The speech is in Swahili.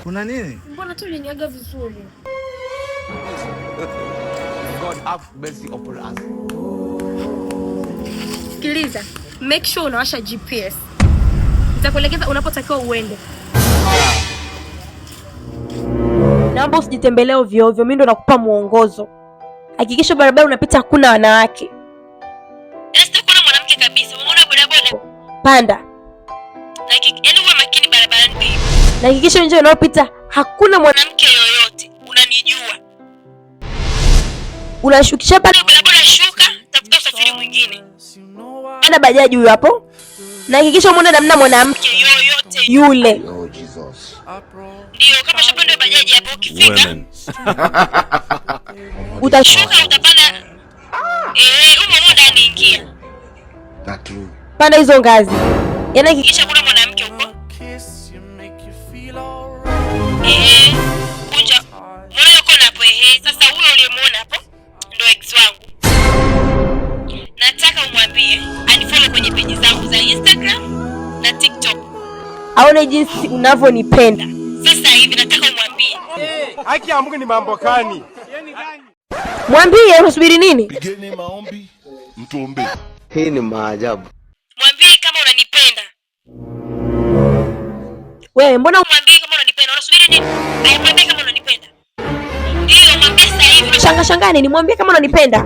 Kuna nini? Mbona tu uliniaga vizuri? God have mercy upon us. Sikiliza, make sure unawasha GPS. Nitakuelekeza unapotakiwa uende. Naomba usijitembelee ovyo ovyo, mimi ndo nakupa muongozo. Hakikisha barabara unapita hakuna wanawake. Kuna mwanamke kabisa, umeona bodaboda? Panda. Yaani uwe makini barabarani baby. Na hakikisha njia unayopita hakuna mwanamke yoyote. Unanijua. Unashukisha pale bodaboda, shuka, tafuta usafiri mwingine. Ana bajaji huyo hapo. Na hakikisha umeona namna mwanamke yoyote yule. Oh Jesus. Ndio, kama shapanda bajaji hapo ukifika. Utashuka utapanda. Huko muda aniingia. That true. Panda hizo ngazi. Yaani hakikisha kuna mwanamke huko. Kunja. Mbona yuko hapo sasa huyo uliyemuona hapo ndio ex wangu. Nataka umwambie anifollow kwenye page zangu za Instagram na TikTok. Aone jinsi unavyonipenda. Sasa hivi nataka umwambie. Haki ya Mungu ni mambo gani? Mwambie unasubiri nini? Pigeni maombi, mtuombe. Hii ni maajabu. Mwambie kama unanipenda. Wewe mbona umwambie kama unanipenda? Unasubiri nini? Mwambie kama unanipenda. Ndio mwambie sasa hivi. Shanga nini? Mwambie kama unanipenda.